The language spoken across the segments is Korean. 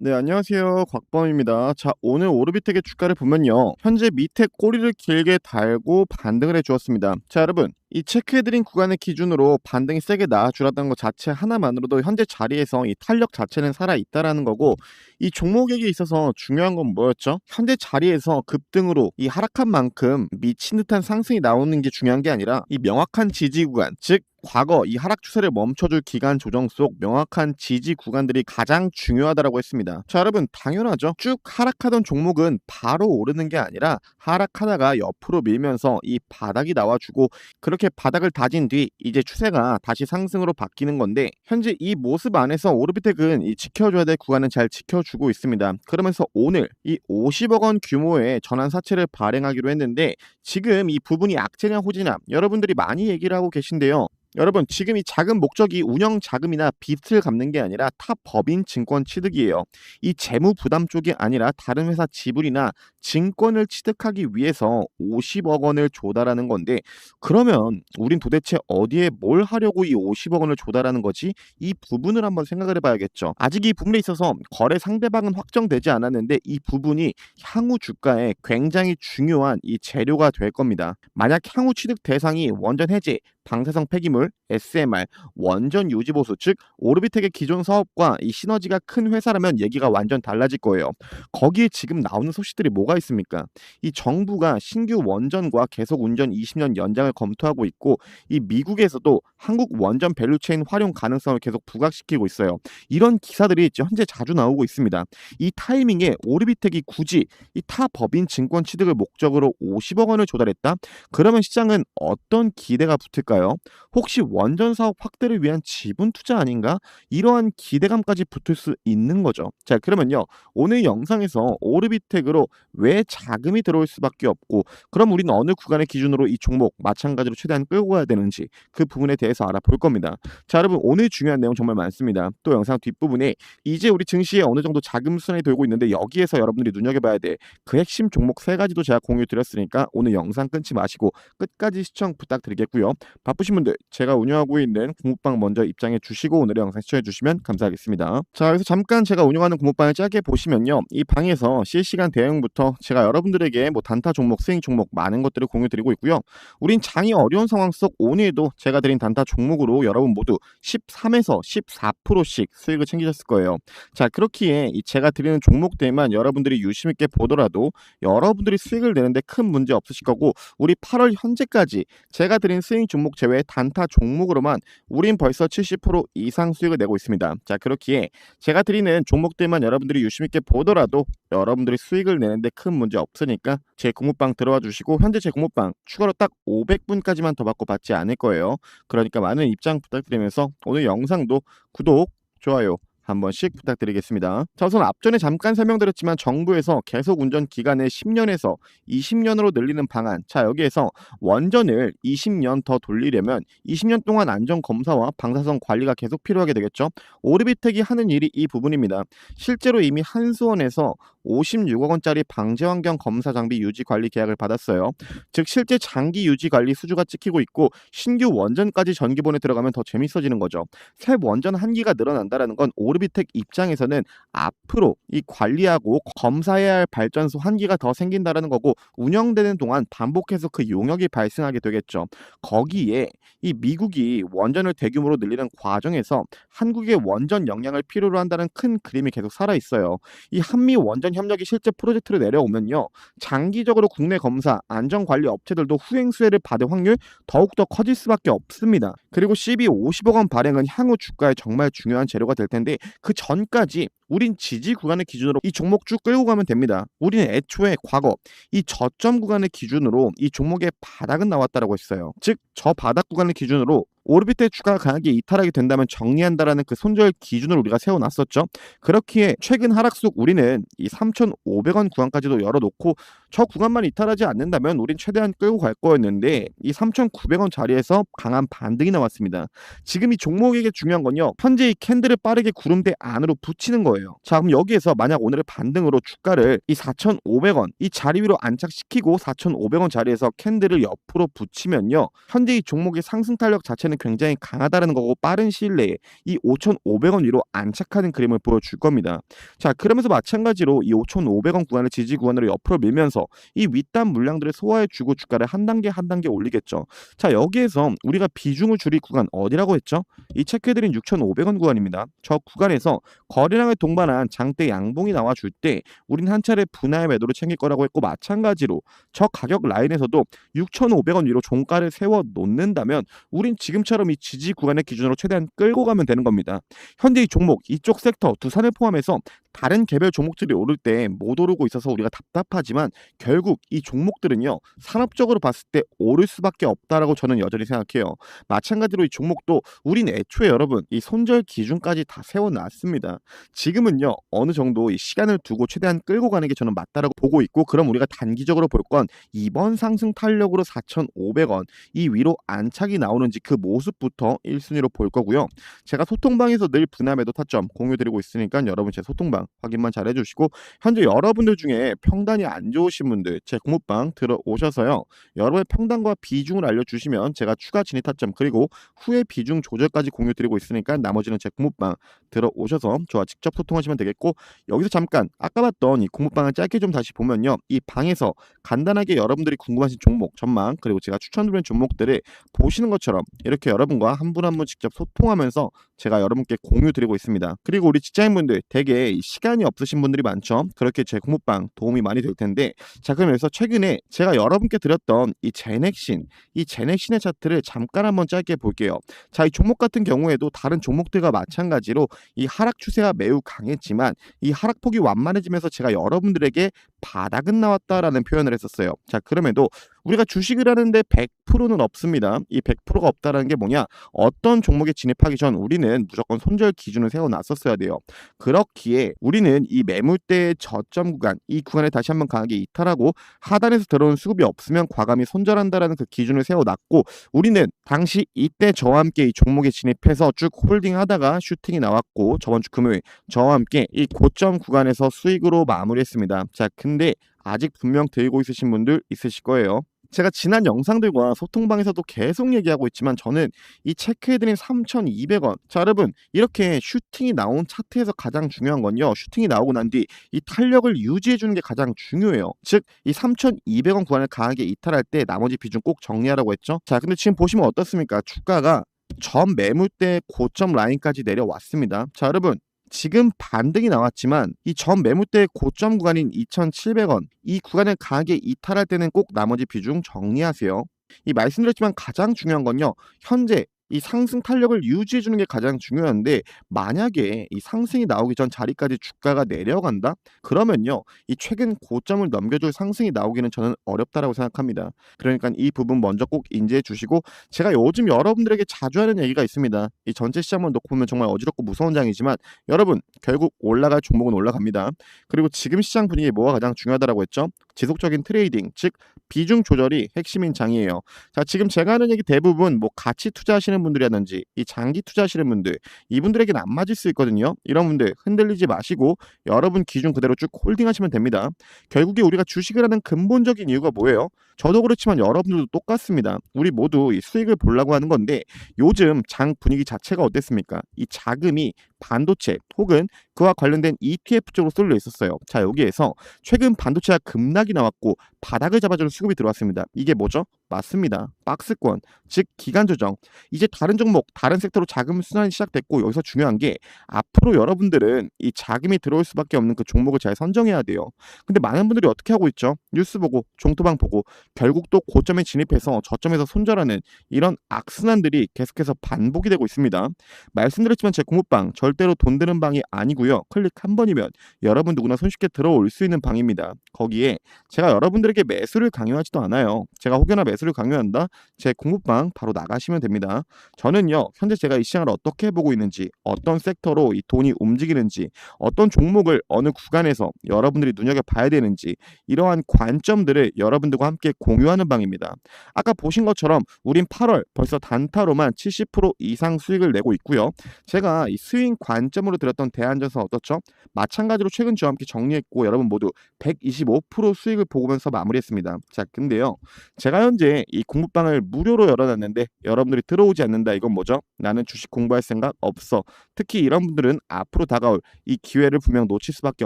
네, 안녕하세요. 곽범입니다. 자, 오늘 오르비텍의 주가를 보면요. 현재 밑에 꼬리를 길게 달고 반등을 해주었습니다. 자, 여러분. 이 체크해드린 구간의 기준으로 반등이 세게 나와주었다는 것 자체 하나만으로도 현재 자리에서 이 탄력 자체는 살아있다라는 거고, 이 종목에게 있어서 중요한 건 뭐였죠? 현재 자리에서 급등으로 이 하락한 만큼 미친 듯한 상승이 나오는 게 중요한 게 아니라 이 명확한 지지 구간, 즉 과거 이 하락 추세를 멈춰줄 기간 조정 속 명확한 지지 구간들이 가장 중요하다고 했습니다. 자, 여러분, 당연하죠. 쭉 하락하던 종목은 바로 오르는 게 아니라 하락하다가 옆으로 밀면서 이 바닥이 나와주고, 그렇게 바닥을 다진 뒤 이제 추세가 다시 상승으로 바뀌는 건데, 현재 이 모습 안에서 오르비텍은 이 지켜줘야 될 구간은 잘 지켜주고 있습니다. 그러면서 오늘 이 50억 원 규모의 전환 사채를 발행하기로 했는데, 지금 이 부분이 악재냐 호재냐 여러분들이 많이 얘기를 하고 계신데요. 여러분, 지금 이 자금 목적이 운영 자금이나 빚을 갚는 게 아니라 타 법인 증권 취득이에요. 이 재무 부담 쪽이 아니라 다른 회사 지분이나 증권을 취득하기 위해서 50억 원을 조달하는 건데, 그러면 우린 도대체 어디에 뭘 하려고 이 50억 원을 조달하는 거지? 이 부분을 한번 생각을 해봐야겠죠. 아직 이 부분에 있어서 거래 상대방은 확정되지 않았는데, 이 부분이 향후 주가에 굉장히 중요한 이 재료가 될 겁니다. 만약 향후 취득 대상이 원전 해제, 방사성 폐기물, SMR, 원전 유지 보수, 즉 오르비텍의 기존 사업과 이 시너지가 큰 회사라면 얘기가 완전 달라질 거예요. 거기에 지금 나오는 소식들이 뭐가 있습니까? 이 정부가 신규 원전과 계속 운전 20년 연장을 검토하고 있고, 이 미국에서도 한국 원전 밸류체인 활용 가능성을 계속 부각시키고 있어요. 이런 기사들이 현재 자주 나오고 있습니다. 이 타이밍에 오르비텍이 굳이 이 타 법인 증권 취득을 목적으로 50억 원을 조달했다? 그러면 시장은 어떤 기대가 붙을까요? 혹시 원전 사업 확대를 위한 지분 투자 아닌가? 이러한 기대감까지 붙을 수 있는 거죠. 자, 그러면요. 오늘 영상에서 오르비텍으로 왜 자금이 들어올 수밖에 없고, 그럼 우리는 어느 구간의 기준으로 이 종목 마찬가지로 최대한 끌고 가야 되는지 그 부분에 대해서 알아볼 겁니다. 자, 여러분, 오늘 중요한 내용 정말 많습니다. 또 영상 뒷부분에 이제 우리 증시에 어느 정도 자금 순환이 돌고 있는데, 여기에서 여러분들이 눈여겨봐야 돼 그 핵심 종목 3가지도 제가 공유 드렸으니까 오늘 영상 끊지 마시고 끝까지 시청 부탁드리겠고요. 바쁘신 분들 제가 운영하고 있는 공모방 먼저 입장해 주시고 오늘의 영상 시청해 주시면 감사하겠습니다. 자, 여기서 잠깐 제가 운영하는 공모방을 짧게 보시면요. 이 방에서 실시간 대응부터 제가 여러분들에게 단타 종목, 스윙 종목 많은 것들을 공유 드리고 있고요. 우린 장이 어려운 상황 속 오늘도 제가 드린 단타 종목으로 여러분 모두 13에서 14%씩 수익을 챙기셨을 거예요. 자, 그렇기에 이 제가 드리는 종목들만 여러분들이 유심 있게 보더라도 여러분들이 수익을 내는데 큰 문제 없으실 거고, 우리 8월 현재까지 제가 드린 스윙 종목 제외 단타 종목으로만 우린 벌써 70% 이상 수익을 내고 있습니다. 자, 그렇기에 제가 드리는 종목들만 여러분들이 유심 있게 보더라도 여러분들이 수익을 내는데 큰 문제 없으니까 제 공모방 들어와 주시고, 현재 제 공모방 추가로 딱 500분까지만 더 받지 않을 거예요. 그러니까 많은 입장 부탁드리면서 오늘 영상도 구독, 좋아요 한 번씩 부탁드리겠습니다. 자, 우선 앞전에 잠깐 설명드렸지만 정부에서 계속 운전 기간을 10년에서 20년으로 늘리는 방안, 자, 여기에서 원전을 20년 더 돌리려면 20년 동안 안전 검사와 방사성 관리가 계속 필요하게 되겠죠. 오르비텍이 하는 일이 이 부분입니다. 실제로 이미 한수원에서 56억 원짜리 방제환경 검사 장비 유지 관리 계약을 받았어요. 즉 실제 장기 유지 관리 수주가 찍히고 있고, 신규 원전까지 전기본에 들어가면 더 재밌어지는 거죠. 새 원전 한 기가 늘어난다라는 건 오르비텍 입장에서는 앞으로 이 관리하고 검사해야 할 발전소 한 기가 더 생긴다라는 거고, 운영되는 동안 반복해서 그 용역이 발생하게 되겠죠. 거기에 이 미국이 원전을 대규모로 늘리는 과정에서 한국의 원전 역량을 필요로 한다는 큰 그림이 계속 살아 있어요. 이 한미 원전 협력이 실제 프로젝트로 내려오면요, 장기적으로 국내 검사, 안전관리 업체들도 후행 수혜를 받을 확률 더욱더 커질 수밖에 없습니다. 그리고 CB 50억 원 발행은 향후 주가에 정말 중요한 재료가 될 텐데, 그 전까지 우린 지지 구간을 기준으로 이 종목 쭉 끌고 가면 됩니다. 우리는 애초에 과거 이 저점 구간을 기준으로 이 종목의 바닥은 나왔다라고 했어요. 즉 저 바닥 구간을 기준으로 오르비텍 주가가 강하게 이탈하게 된다면 정리한다라는 그 손절 기준을 우리가 세워놨었죠. 그렇기에 최근 하락 속 우리는 이 3,500원 구간까지도 열어놓고, 저 구간만 이탈하지 않는다면 우린 최대한 끌고 갈 거였는데 이 3,900원 자리에서 강한 반등이 나왔습니다. 지금 이 종목에게 중요한 건요, 현재 이 캔들을 빠르게 구름대 안으로 붙이는 거예요. 자, 그럼 여기에서 만약 오늘의 반등으로 주가를 이 4,500원 이 자리 위로 안착시키고 4,500원 자리에서 캔들을 옆으로 붙이면요, 현재 이 종목의 상승 탄력 자체는 구간은 굉장히 강하다라는 거고 빠른 시일 내에 이 5,500원 위로 안착하는 그림을 보여줄 겁니다. 자, 그러면서 마찬가지로 이 5,500원 구간을 지지 구간으로 옆으로 밀면서 이 윗단 물량들을 소화해 주고 주가를 한 단계 한 단계 올리겠죠. 자, 여기에서 우리가 비중을 줄일 구간 어디라고 했죠? 이 체크해드린 6,500원 구간입니다. 저 구간에서 거래량을 동반한 장대 양봉이 나와줄 때 우린 한 차례 분할 매도를 챙길 거라고 했고, 마찬가지로 저 가격 라인에서도 6,500원 위로 종가를 세워 놓는다면 우린 지금처럼 이 지지 구간의 기준으로 최대한 끌고 가면 되는 겁니다. 현재 이 종목, 이쪽 섹터 두산을 포함해서 다른 개별 종목들이 오를 때 못 오르고 있어서 우리가 답답하지만 결국 이 종목들은요, 산업적으로 봤을 때 오를 수밖에 없다라고 저는 여전히 생각해요. 마찬가지로 이 종목도 우린 애초에 여러분 이 손절 기준까지 다 세워놨습니다. 지금은요, 어느 정도 이 시간을 두고 최대한 끌고 가는 게 저는 맞다라고 보고 있고, 그럼 우리가 단기적으로 볼 건 이번 상승 탄력으로 4,500원 이 위로 안착이 나오는지 그 모습부터 1순위로 볼 거고요. 제가 소통방에서 늘 분할 매도 타점 공유드리고 있으니까 여러분 제 소통방 확인만 잘 해주시고, 현재 여러분들 중에 평단이 안 좋으신 분들 제 공모방 들어오셔서요, 여러분의 평단과 비중을 알려주시면 제가 추가 진입 타점 그리고 후에 비중 조절까지 공유드리고 있으니까 나머지는 제 공모방 들어오셔서 저와 직접 소통하시면 되겠고, 여기서 잠깐 아까 봤던 이 공모방을 짧게 좀 다시 보면요, 이 방에서 간단하게 여러분들이 궁금하신 종목 전망 그리고 제가 추천드리는 종목들을 보시는 것처럼 이렇게 여러분과 한 분 한 분 직접 소통하면서 제가 여러분께 공유드리고 있습니다. 그리고 우리 직장인분들 되게 시간이 없으신 분들이 많죠. 그렇게 제 공모방 도움이 많이 될 텐데, 자, 그럼 여기서 최근에 제가 여러분께 드렸던 이 제넥신의 차트를 잠깐 한번 짧게 볼게요. 자, 이 종목 같은 경우에도 다른 종목들과 마찬가지로 이 하락 추세가 매우 강했지만 이 하락폭이 완만해지면서 제가 여러분들에게 바닥은 나왔다라는 표현을 했었어요. 자, 그럼에도 우리가 주식을 하는데 100%는 없습니다. 이 100%가 없다라는 게 뭐냐? 어떤 종목에 진입하기 전 우리는 무조건 손절 기준을 세워놨었어야 돼요. 그렇기에 우리는 이 매물대의 저점 구간, 이 구간에 다시 한번 강하게 이탈하고 하단에서 들어온 수급이 없으면 과감히 손절한다라는 그 기준을 세워놨고, 우리는 당시 이때 저와 함께 이 종목에 진입해서 쭉 홀딩하다가 슈팅이 나왔고, 저번 주 금요일 저와 함께 이 고점 구간에서 수익으로 마무리했습니다. 자, 근데 아직 분명 들고 있으신 분들 있으실 거예요. 제가 지난 영상들과 소통방에서도 계속 얘기하고 있지만 저는 이 체크해드린 3,200원, 자 여러분, 이렇게 슈팅이 나온 차트에서 가장 중요한 건요, 슈팅이 나오고 난 뒤 이 탄력을 유지해주는 게 가장 중요해요. 즉 이 3,200원 구간을 강하게 이탈할 때 나머지 비중 꼭 정리하라고 했죠. 자, 근데 지금 보시면 어떻습니까? 주가가 전 매물대 고점 라인까지 내려왔습니다. 자 여러분, 지금 반등이 나왔지만 이 전 매물대 고점 구간인 2,700원 이 구간을 강하게 이탈할 때는 꼭 나머지 비중 정리하세요. 이 말씀드렸지만 가장 중요한 건요, 현재 이 상승 탄력을 유지해 주는 게 가장 중요한데, 만약에 이 상승이 나오기 전 자리까지 주가가 내려간다? 그러면요, 이 최근 고점을 넘겨줄 상승이 나오기는 저는 어렵다라고 생각합니다. 그러니까 이 부분 먼저 꼭 인지해 주시고, 제가 요즘 여러분들에게 자주 하는 얘기가 있습니다. 이 전체 시장만 놓고 보면 정말 어지럽고 무서운 장이지만 여러분, 결국 올라갈 종목은 올라갑니다. 그리고 지금 시장 분위기에 뭐가 가장 중요하다라고 했죠? 지속적인 트레이딩, 즉 비중 조절이 핵심인 장이에요. 자, 지금 제가 하는 얘기 대부분 뭐 가치 투자하시는 분들이라든지 이 장기 투자하시는 분들, 이분들에게는 안 맞을 수 있거든요. 이런 분들 흔들리지 마시고 여러분 기준 그대로 쭉 홀딩하시면 됩니다. 결국에 우리가 주식을 하는 근본적인 이유가 뭐예요? 저도 그렇지만 여러분들도 똑같습니다. 우리 모두 이 수익을 보려고 하는 건데, 요즘 장 분위기 자체가 어땠습니까? 이 자금이 반도체 혹은 그와 관련된 ETF 쪽으로 쏠려 있었어요. 자, 여기에서 최근 반도체가 급락이 나왔고 바닥을 잡아주는 수급이 들어왔습니다. 이게 뭐죠? 맞습니다. 박스권, 즉 기간 조정. 이제 다른 종목, 다른 섹터로 자금 순환이 시작됐고, 여기서 중요한 게 앞으로 여러분들은 이 자금이 들어올 수밖에 없는 그 종목을 잘 선정해야 돼요. 근데 많은 분들이 어떻게 하고 있죠? 뉴스 보고 종토방 보고 결국 또 고점에 진입해서 저점에서 손절하는 이런 악순환들이 계속해서 반복이 되고 있습니다. 말씀드렸지만 제 공모방 절대로 돈 드는 방이 아니고요. 클릭 한 번이면 여러분 누구나 손쉽게 들어올 수 있는 방입니다. 거기에 제가 여러분들에게 매수를 강요하지도 않아요. 제가 혹여나 매수를 강요한다? 제 공모방 바로 나가시면 됩니다. 저는요, 현재 제가 이 시장을 어떻게 보고 있는지, 어떤 섹터로 이 돈이 움직이는지, 어떤 종목을 어느 구간에서 여러분들이 눈여겨봐야 되는지, 이러한 관점들을 여러분들과 함께 공유하는 방입니다. 아까 보신 것처럼 우린 8월 벌써 단타로만 70% 이상 수익을 내고 있고요. 제가 이 스윙 관점으로 들었던 대안전선 어떻죠? 마찬가지로 최근 저와 함께 정리했고 여러분 모두 125% 수익을 보면서 마무리했습니다. 자, 근데요, 제가 현재 현재 이 공부방을 무료로 열어놨는데 여러분들이 들어오지 않는다. 이건 뭐죠? 나는 주식 공부할 생각 없어. 특히 이런 분들은 앞으로 다가올 이 기회를 분명 놓칠 수밖에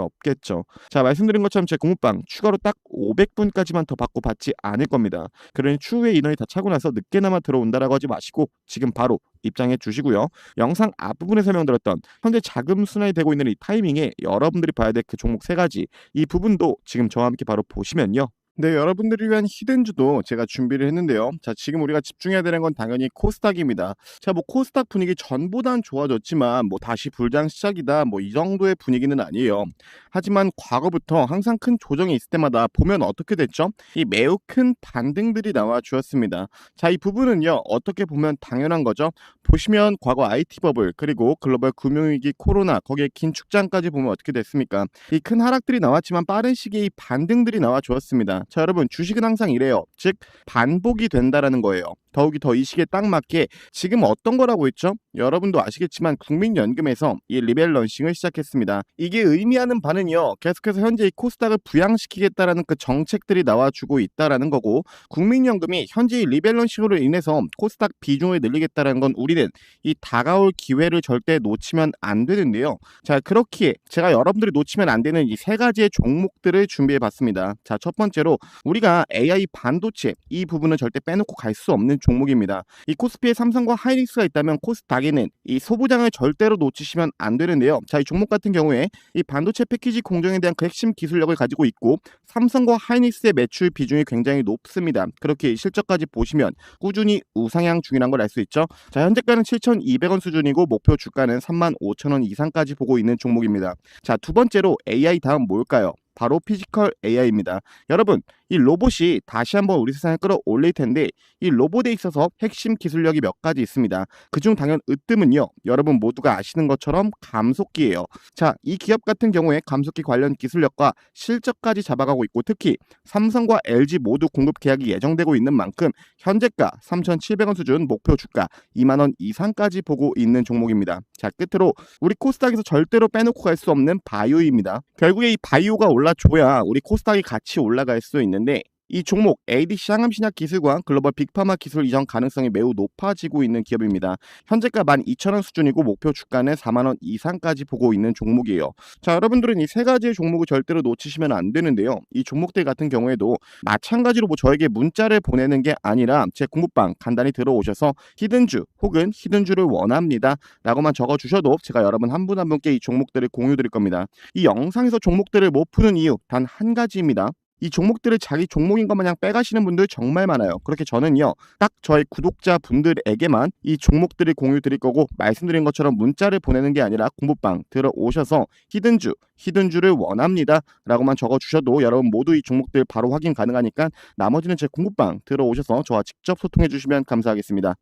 없겠죠. 자, 말씀드린 것처럼 제 공부방 추가로 딱 500분까지만 더 받고 받지 않을 겁니다. 그러니 추후에 인원이 다 차고 나서 늦게나마 들어온다라고 하지 마시고 지금 바로 입장해 주시고요. 영상 앞부분에 설명드렸던 현재 자금 순환이 되고 있는 이 타이밍에 여러분들이 봐야 될 그 종목 세 가지, 이 부분도 지금 저와 함께 바로 보시면요. 네, 여러분들을 위한 히든주도 제가 준비를 했는데요. 자, 지금 우리가 집중해야 되는 건 당연히 코스닥입니다. 자, 뭐 코스닥 분위기 전보단 좋아졌지만 뭐 다시 불장 시작이다 뭐 이 정도의 분위기는 아니에요. 하지만 과거부터 항상 큰 조정이 있을 때마다 보면 어떻게 됐죠? 이 매우 큰 반등들이 나와 주었습니다. 자, 이 부분은요, 어떻게 보면 당연한 거죠. 보시면 과거 IT 버블 그리고 글로벌 금융위기 코로나 거기에 긴축장까지 보면 어떻게 됐습니까? 이 큰 하락들이 나왔지만 빠른 시기에 이 반등들이 나와 주었습니다. 자, 여러분, 주식은 항상 이래요. 즉 반복이 된다라는 거예요. 더욱이 더 이 시기에 딱 맞게 지금 어떤 거라고 했죠? 여러분도 아시겠지만 국민연금에서 이 리밸런싱을 시작했습니다. 이게 의미하는 바는요, 계속해서 현재 이 코스닥을 부양시키겠다라는 그 정책들이 나와주고 있다라는 거고, 국민연금이 현재 이 리밸런싱으로 인해서 코스닥 비중을 늘리겠다라는 건 우리는 이 다가올 기회를 절대 놓치면 안 되는데요. 자, 그렇기에 제가 여러분들이 놓치면 안 되는 이 세 가지의 종목들을 준비해 봤습니다. 자, 첫 번째로 우리가 AI 반도체 이 부분은 절대 빼놓고 갈 수 없는 종목입니다. 이 코스피에 삼성과 하이닉스가 있다면 코스닥에는 이 소부장을 절대로 놓치시면 안 되는데요. 자, 이 종목 같은 경우에 이 반도체 패키지 공정에 대한 그 핵심 기술력을 가지고 있고 삼성과 하이닉스의 매출 비중이 굉장히 높습니다. 그렇게 실적까지 보시면 꾸준히 우상향 중이라는 걸 알 수 있죠. 자, 현재가는 7,200원 수준이고 목표 주가는 35,000원 이상까지 보고 있는 종목입니다. 자, 두 번째로 AI 다음 뭘까요? 바로 피지컬 AI입니다. 여러분, 이 로봇이 다시 한번 우리 세상을 끌어올릴 텐데 이 로봇에 있어서 핵심 기술력이 몇 가지 있습니다. 그중 당연 으뜸은요, 여러분 모두가 아시는 것처럼 감속기예요. 자, 이 기업 같은 경우에 감속기 관련 기술력과 실적까지 잡아가고 있고 특히 삼성과 LG 모두 공급 계약이 예정되고 있는 만큼 현재가 3,700원 수준, 목표 주가 2만 원 이상까지 보고 있는 종목입니다. 자, 끝으로 우리 코스닥에서 절대로 빼놓고 갈 수 없는 바이오입니다. 결국에 이 바이오가 올라줘야 우리 코스닥이 같이 올라갈 수 있는데 이 종목 ADC 항암신약 기술과 글로벌 빅파마 기술 이전 가능성이 매우 높아지고 있는 기업입니다. 현재가 12,000원 수준이고 목표 주가는 4만 원 이상까지 보고 있는 종목이에요. 자, 여러분들은 이 세 가지의 종목을 절대로 놓치시면 안 되는데요. 이 종목들 같은 경우에도 마찬가지로 뭐 저에게 문자를 보내는 게 아니라 제 공부방 간단히 들어오셔서 히든주 혹은 히든주를 원합니다 라고만 적어주셔도 제가 여러분 한 분 한 분께 이 종목들을 공유 드릴 겁니다. 이 영상에서 종목들을 못 푸는 이유 단 한 가지입니다. 이 종목들을 자기 종목인 것 마냥 빼가시는 분들 정말 많아요. 그렇게 저는요, 딱 저의 구독자분들에게만 이 종목들을 공유 드릴 거고 말씀드린 것처럼 문자를 보내는 게 아니라 공부방 들어오셔서 히든주를 원합니다 라고만 적어주셔도 여러분 모두 이 종목들 바로 확인 가능하니까 나머지는 제 공부방 들어오셔서 저와 직접 소통해 주시면 감사하겠습니다.